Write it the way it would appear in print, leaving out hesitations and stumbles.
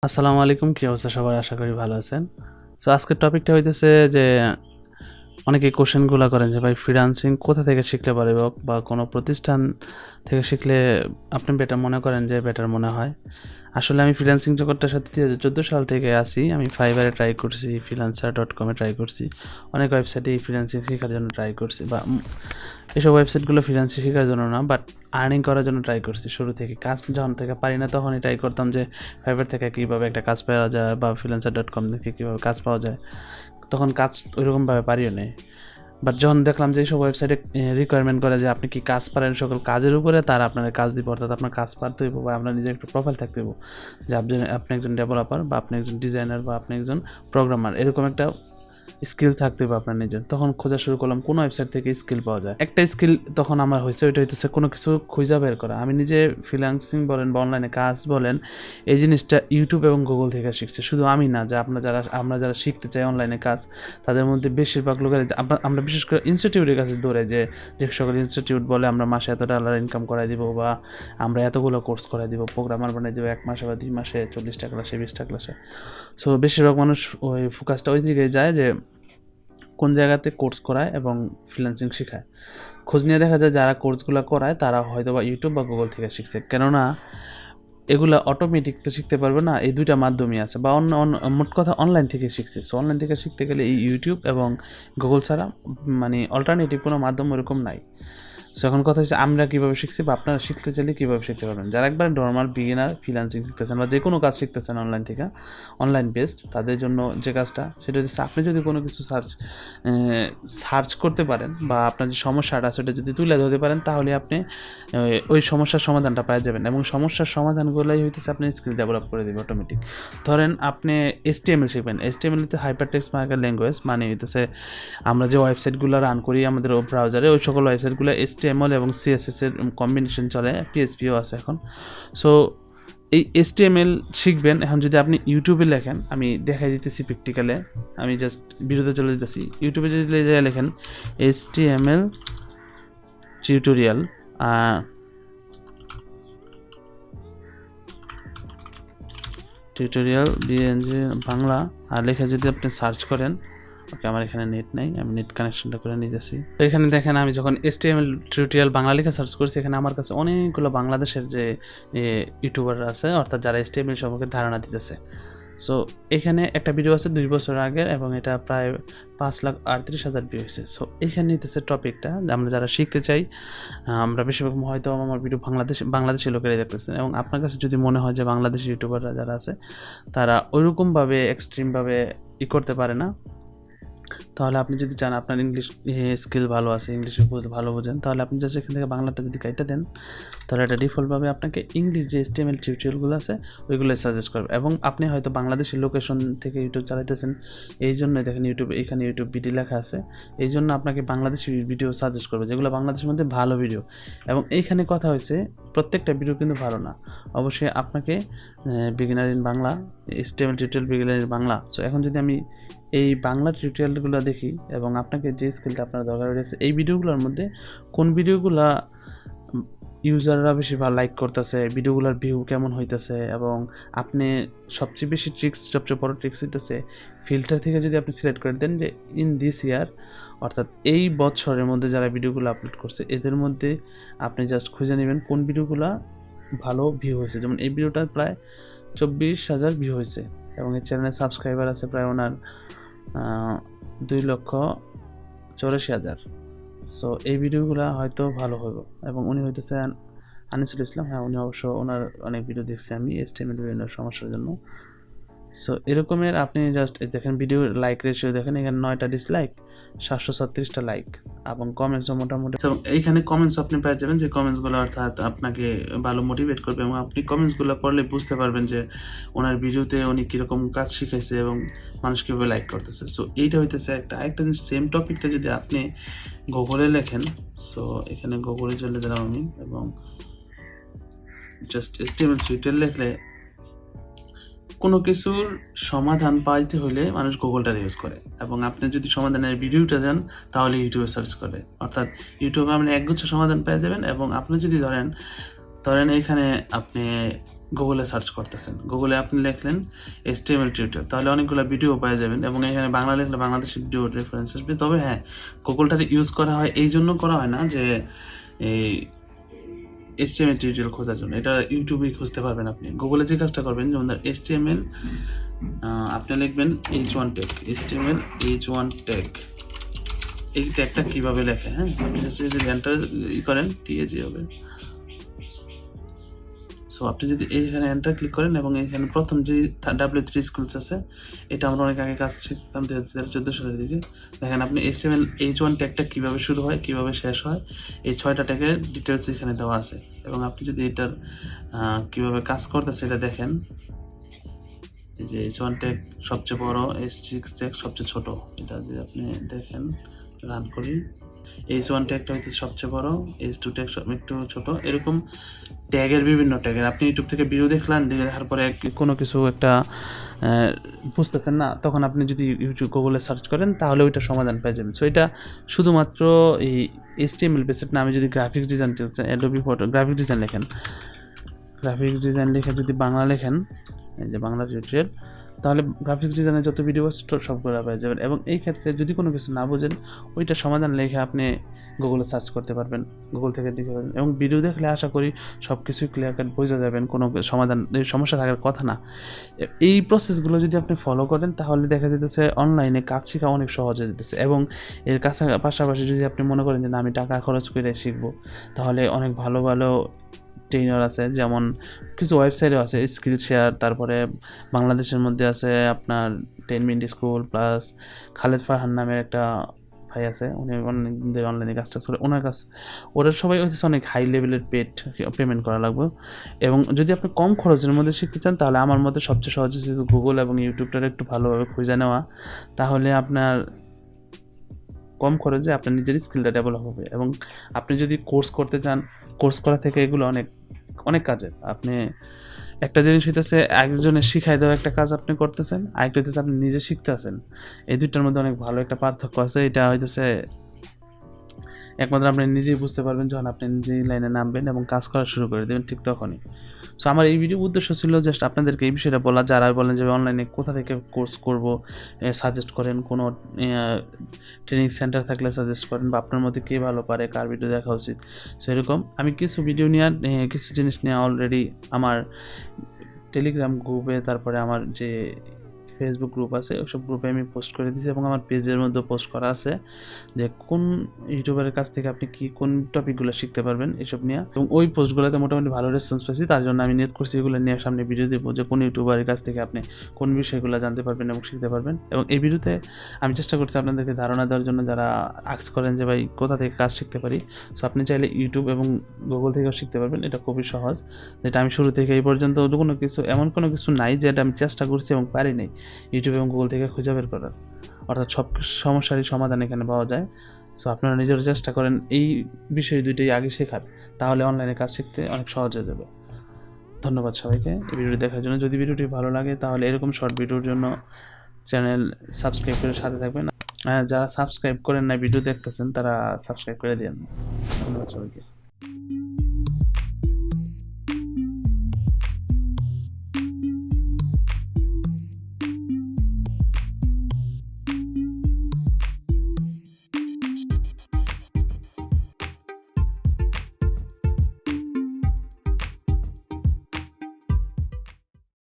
আসসালামু আলাইকুম, কি অবস্থা সবার? আশা করি ভালো আছেন। সো আজকের টপিকটা হইতেছে যে অনেকে কোশ্চেনগুলো করেন যে ভাই ফ্রিল্যান্সিং কোথা থেকে শিখলে পারে বা কোনো প্রতিষ্ঠান থেকে শিখলে আপনি বেটার মনে করেন যে বেটার মনে হয়। আসলে আমি ফ্রিল্যান্সিং জগৎটার সাথে 2014 সাল থেকে আছি। আমি ফাইবারে ট্রাই করছি, freelancer.com ট্রাই করছি, অনেক ওয়েবসাইটে ফ্রিল্যান্সিং শেখার জন্য ট্রাই করছি, বা এসব ওয়েবসাইটগুলো ফ্রিল্যান্সিং শেখার জন্য না, বাট আর্নিং করার জন্য ট্রাই করছি। শুরু থেকে কাজ যখন থেকে পারি না তখনই ট্রাই করতাম যে ফাইবার থেকে কীভাবে একটা কাজ পাওয়া যায় বা freelancer.com থেকে কীভাবে কাজ পাওয়া যায়। তখন কাজ ওইরকমভাবে পারিও নেই, বাট যখন দেখলাম যে এইসব ওয়েবসাইটে রিকোয়ারমেন্ট করে যে আপনি কি কাজ পারেন, সকল কাজের উপরে তারা আপনার কাজ দিব, অর্থাৎ আপনার কাজ পারতে হইব বা আপনার নিজের একটা প্রোফাইল থাকতে হইব যে আপনি একজন ডেভেলপার বা আপনি একজন ডিজাইনার বা আপনি একজন প্রোগ্রামার, এরকম একটা স্কিল থাকতে হবে আপনার নিজের। তখন খোঁজা শুরু করলাম কোন ওয়েবসাইট থেকে স্কিল পাওয়া যায়। একটা স্কিল তখন আমার হয়েছে, ওইটা হইতেছে কোনো কিছু খুঁজা বের করা। আমি নিজে ফ্রিল্যান্সিং বলেন বা অনলাইনে কাজ বলেন, এই জিনিসটা ইউটিউব এবং গুগল থেকে শিখছি। শুধু আমি না, যে আমরা যারা শিখতে চাই অনলাইনে কাজ, তাদের মধ্যে বেশিরভাগ লোকের আমরা বিশেষ করে ইনস্টিটিউটের কাছে দৌড়াই যে সকল ইনস্টিটিউট বলে আমরা মাসে $এত ইনকাম করাই দিব, বা আমরা এতগুলো কোর্স করাই দিব, প্রোগ্রামার বানাই দিব 1 মাসে বা 2 মাসে 40টা ক্লাসে 20টা ক্লাসে। সো বেশিরভাগ মানুষ ওই ফোকাসটা ওই দিকে যায় যে কোন জায়গাতে কোর্স করায় এবং ফ্রিল্যান্সিং শেখায়। খোঁজ নিয়ে দেখা যায় যারা কোর্সগুলো করায় তারা হয়তো বা ইউটিউব বা গুগল থেকে শিখছে, কেননা এগুলা অটোমেটিক তো শিখতে পারবে না, এই দুইটা মাধ্যমই আছে, বা মোট কথা অনলাইন থেকে শিখছে। সো অনলাইন থেকে শিখতে গেলে এই ইউটিউব এবং গুগল ছাড়া মানে অল্টারনেটিভ কোনো মাধ্যম ওরকম নাই। সো এখন কথা হচ্ছে আমরা কীভাবে শিখছি বা আপনারা শিখতে চাইলে কীভাবে শিখতে পারবেন। যারা একবার নর্মাল বিগিনার ফ্রিল্যান্সিং শিখতেছেন বা যে কোনো কাজ শিখতেছেন অনলাইন থেকে, অনলাইন বেসড, তাদের জন্য যে কাজটা সেটা হচ্ছে আপনি যদি কোনো কিছু সার্চ করতে পারেন বা আপনার যে সমস্যাটা সেটা যদি তুলে ধরতে পারেন, তাহলে আপনি ওই সমস্যার সমাধানটা পেয়ে যাবেন, এবং সমস্যার সমাধানগুলোই হইতেছে আপনি স্কিল ডেভেলপ করে দেবে অটোমেটিক। ধরেন আপনি HTML শিখবেন, HTML হচ্ছে হাইপার টেক্সট মার্কেট ল্যাঙ্গুয়েজ, মানে হইতেছে আমরা যে ওয়েবসাইটগুলো রান করি আমাদের ব্রাউজারে, ওই সকল ওয়েবসাইটগুলো HTML এবং CSS এর কম্বিনেশন চলে, PHPও আছে এখন। সো এই HTML শিখবেন। এখন যদি আপনি ইউটিউবে লেখেন, আমি দেখাই দিতেছি প্র্যাকটিক্যালে, আমি জাস্ট ভিডিওতে চলে যেতেছি। ইউটিউবে যদি লেখেন HTML টিউটোরিয়াল BNG বাংলা আর লেখা যদি আপনি সার্চ করেন, ওকে আমার এখানে নেট নেই, আমি নেট কানেকশনটা করে নিতেছি। তো এখানে দেখেন আমি যখন HTML টিউটোরিয়াল বাংলা লেখা সার্চ করছি, এখানে আমার কাছে অনেকগুলো বাংলাদেশের যে ইউটিউবাররা আছে, অর্থাৎ যারা HTML সম্পর্কে ধারণা দিতেছে। সো এখানে একটা ভিডিও আছে 2 বছর আগের, এবং এটা প্রায় 5,38,000 ভিউ হয়েছে। সো এখানে নিতেছে টপিকটা আমরা যারা শিখতে চাই, আমরা বেশিরভাগ হয়তো আমার ভিডিও বাংলাদেশি লোকেরাই দেখতেছেন, এবং আপনার কাছে যদি মনে হয় যে বাংলাদেশি ইউটিউবাররা যারা আছে তারা ওইরকমভাবে এক্সট্রিমভাবে করতে পারে না, তাহলে আপনি যদি চান আপনার ইংলিশ স্কিল ভালো আছে, ইংলিশে ভালো বোঝেন, তাহলে আপনি জাস্ট এখান থেকে বাংলাটা যদি কাইটা দেন, তাহলে এটা ডিফল্টভাবে আপনাকে ইংলিশ যে HTML টিউটোরিয়ালগুলো আছে ওইগুলোই সাজেস্ট করবে। এবং আপনি হয়তো বাংলাদেশের লোকেশন থেকে ইউটিউব চালাইতেছেন, এই জন্যই দেখেন এখানে ইউটিউব ভিডিও লেখা আছে, এই জন্য আপনাকে বাংলাদেশি ভিডিও সাজেস্ট করবে, যেগুলো বাংলাদেশের মধ্যে ভালো ভিডিও। এবং এইখানে কথা হয়েছে প্রত্যেকটা ভিডিও কিন্তু ভালো না, অবশ্যই আপনাকে beginner in Bangla, HTML tutorial beginner in Bangla. So এখন যদি আমি এই বাংলা টিউটোরিয়ালগুলো দেখি এবং আপনাকে যে স্কিলটা আপনার দরকার হয়েছে, এই ভিডিওগুলোর মধ্যে কোন ভিডিওগুলো ইউজাররা বেশি ভালো লাইক করতেছে, ভিডিওগুলোর ভিউ কেমন হইতেছে, এবং আপনি সবচেয়ে বেশি সবচেয়ে বড় ট্রিক্স হইতেছে ফিল্টার থেকে যদি আপনি সিলেক্ট করে দেন যে ইন দিস ইয়ার, অর্থাৎ এই বছরের মধ্যে যারা ভিডিওগুলো আপলোড করছে এদের মধ্যে আপনি জাস্ট খুঁজে নেবেন কোন ভিডিওগুলো ভালো ভিউ হয়েছে। যেমন এই ভিডিওটা প্রায় 24,000 ভিউ হয়েছে, এবং এই চ্যানেলের সাবস্ক্রাইবার আছে প্রায় ওনার 2,84,000। সো এই ভিডিওগুলো হয়তো ভালো হবে, এবং উনি হইতেছে আনিসুল ইসলাম। হ্যাঁ, উনি অবশ্য ওনার অনেক ভিডিও দেখছি আমি HTML বিভিন্ন সমস্যার জন্য। সো এরকমের আপনি জাস্ট দেখেন ভিডিও লাইক রেশিও দেখেন, এখানে 9টা ডিসলাইক, 736টা লাইক, এবং কমেন্টসও মোটামুটি। এবং এইখানে কমেন্টস আপনি পেয়ে যাবেন যে কমেন্টসগুলো অর্থাৎ আপনাকে ভালো মোটিভেট করবে, এবং আপনি কমেন্টসগুলো পড়লে বুঝতে পারবেন যে ওনার ভিডিওতে উনি কীরকম কাজ শিখাইছে এবং মানুষ কীভাবে লাইক করতেছে। সো এইটা হইতেছে আরেকটা জিনিস। সেম টপিকটা যদি আপনি গুগলে লেখেন, সো এখানে গুগলে চলে দিলাম আমি, এবং জাস্ট HTML টিউটোরিয়াল লিখলে কোনো কিছুর সমাধান পাইতে হলে মানুষ গুগলটা ইউজ করে, এবং আপনি যদি সমাধানের ভিডিওটা যান তাহলে ইউটিউবে সার্চ করে, অর্থাৎ ইউটিউবে আপনি একগুচ্ছ সমাধান পেয়ে যাবেন। এবং আপনি যদি ধরেন এখানে আপনি গুগলে সার্চ করতেছেন, গুগলে আপনি লিখলেন HTML টিউটোরিয়াল, তাহলে অনেকগুলো ভিডিও পেয়ে যাবেন এবং এখানে বাংলা লিখলে বাংলাদেশি ভিডিও রেফারেন্স আসবে। তবে হ্যাঁ, গুগলটা ইউজ করা হয় এই জন্য করা হয় না যে এই HTML টিউটোরিয়াল খোঁজার জন্য, এটা ইউটিউবেই খুঁজতে পারবেন আপনি। গুগলে যে কাজটা করবেন, যেমন HTML আপনি লিখবেন H1 tag, HTML H1 tag, এই ট্যাগটা কীভাবে লেখে, হ্যাঁ আপনি জাস্ট যদি এন্টার করেন TAG হবে। সো আপনি যদি এইখানে এন্টার ক্লিক করেন এবং এইখানে প্রথম যে W3 স্কুলস আছে, এটা আমরা অনেক আগে কাজ শিখতাম 2014 সালের দিকে। দেখেন আপনি HTML H1 ট্যাগটা কীভাবে শুরু হয়, কীভাবে শেষ হয়, এই 6টা ট্যাগের ডিটেলস এখানে দেওয়া আছে। এবং আপনি যদি এটার কীভাবে কাজ করতেছে এটা দেখেন, এই যে H1 ট্যাগ সবচেয়ে বড়, H6 ট্যাগ সবচেয়ে ছোট, এটা যদি আপনি দেখেন রান করি, H1 ট্যাগটা হচ্ছে সবচেয়ে বড়, H2 ট্যাগ একটু ছোট, এরকম ট্যাগের বিভিন্ন ট্যাগের আপনি ইউটিউব থেকে ভিডিও দেখলেন, দেখার পরে কোনো কিছু একটা বুঝতেছেন না, তখন আপনি যদি ইউটিউব গুগলে সার্চ করেন তাহলে ওইটা সমাধান পেয়ে যাবেন। সো এটা শুধুমাত্র এই HTML বেসড না, আমি যদি graphics design Adobe photo graphics design লেখেন, গ্রাফিক্স ডিজাইন লিখে যদি বাংলা লেখেন, এই যে বাংলা টিউটোরিয়াল, তাহলে গ্রাফিক্স ডিজাইনের যত ভিডিও আছে সবগুলো পেয়ে যাবেন। এবং এই ক্ষেত্রে যদি কোনো কিছু না বোঝেন, ওইটা সমাধান লিখে আপনি গুগলে সার্চ করতে পারবেন, গুগল থেকে দেখে পারবেন। এবং ভিডিও দেখলে আশা করি সব কিছুই ক্লিয়ার কাট বোঝা যাবেন, কোনো সমাধান সমস্যা থাকার কথা না। এই প্রসেসগুলো যদি আপনি ফলো করেন তাহলে দেখা যেতেছে অনলাইনে কাজ শেখা অনেক সহজ হয়ে যেতেছে। এবং এর পাশাপাশি যদি আপনি মনে করেন যে না আমি টাকা খরচ করে শিখবো, তাহলে অনেক ভালো ভালো ট্রেনার আছে, যেমন কিছু ওয়েবসাইটও আছে স্কিল শেয়ার, তারপরে বাংলাদেশের মধ্যে আছে আপনার 10 minute school, plus Khaled Farhan নামের একটা ভাই আছে, উনি অনেক দিন অনলাইনে কাজটা করে, ওনার কাছ ওরা সবাই হচ্ছে অনেক হাই লেভেলের পেমেন্ট করা লাগবে। এবং যদি আপনি কম খরচের মধ্যে শিখতে চান, তাহলে আমার মতে সবচেয়ে সহজ হচ্ছে গুগল এবং ইউটিউবটা একটু ভালোভাবে খুঁজে নেওয়া, তাহলে আপনার কম খরচে আপনার নিজের স্কিলটা ডেভেলপ হবে। এবং আপনি যদি কোর্স করতে চান, কোর্স করা থেকে এগুলো অনেক অনেক কাজের। আপনি একটা জিনিস হইতেছে একজনের শিখাই দেওয়া একটা কাজ আপনি করতেছেন, আরেকটা হইতেছে আপনি নিজে শিখতে আছেন, এই দুইটার মধ্যে অনেক ভালো একটা পার্থক্য আছে। এটা হইতেছে একমাত্র আপনি নিজেই বুঝতে পারবেন যখন আপনি নিজেই লাইনে নামবেন এবং কাজ করা শুরু করে দেবেন, ঠিক তখনই। সো আমার এই ভিডিও উদ্দেশ্য ছিল জাস্ট আপনাদেরকে এই বিষয়টা বলা, যারা বলেন যে অনলাইনে কোথা থেকে কোর্স করব সাজেস্ট করেন, কোনো ট্রেনিং সেন্টার থাকলে সাজেস্ট করেন, বা আপনার মধ্যে কে ভালো পারে, কার ভিডিও দেখা উচিত। সো এরকম আমি কিছু ভিডিও নিয়ে কিছু জিনিস নিয়ে অলরেডি আমার টেলিগ্রাম গ্রুপে, তারপরে আমার যে ফেসবুক গ্রুপ আছে ওইসব গ্রুপে আমি পোস্ট করে দিয়েছি, এবং আমার পেজের মধ্যে পোস্ট করা আছে যে কোন ইউটিউবারের কাছ থেকে আপনি কোন টপিকগুলো শিখতে পারবেন এসব নিয়ে। এবং ওই পোস্টগুলোতে মোটামুটি ভালো রেসপন্স পাচ্ছি, তার জন্য আমি নিয়ত করছি এগুলো নিয়ে সামনে ভিডিও দেবো যে কোন ইউটিউবারের কাছ থেকে আপনি কোন বিষয়গুলো জানতে পারবেন এবং শিখতে পারবেন। এবং এই ভিডিওতে আমি চেষ্টা করছি আপনাদেরকে ধারণা দেওয়ার জন্য, যারা আস্ক করেন যে ভাই কোথা থেকে কাজ শিখতে পারি। সো আপনি চাইলে ইউটিউব এবং গুগল থেকেও শিখতে পারবেন, এটা খুবই সহজ। যেটা আমি শুরু থেকে এই পর্যন্ত এমন কোনো কিছু নাই যেটা আমি চেষ্টা করছি এবং পারি নাই ইউটিউব এবং গুগল থেকে খুঁজে বের করার, অর্থাৎ সব সমস্যারই সমাধান এখানে পাওয়া যায়। সো আপনারা নিজেরা চেষ্টা করেন এই বিষয় দুইটাই আগে শেখার, তাহলে অনলাইনে কাজ শিখতে অনেক সহজ হয়ে যাবে। ধন্যবাদ সবাইকে এই ভিডিওটি দেখার জন্য। যদি ভিডিওটি ভালো লাগে তাহলে এরকম শর্ট ভিডিওর জন্য চ্যানেল সাবস্ক্রাইব করে সাথে থাকবেন। যারা সাবস্ক্রাইব করেন না ভিডিও দেখতেছেন, তারা সাবস্ক্রাইব করে দিন। ধন্যবাদ সবাইকে।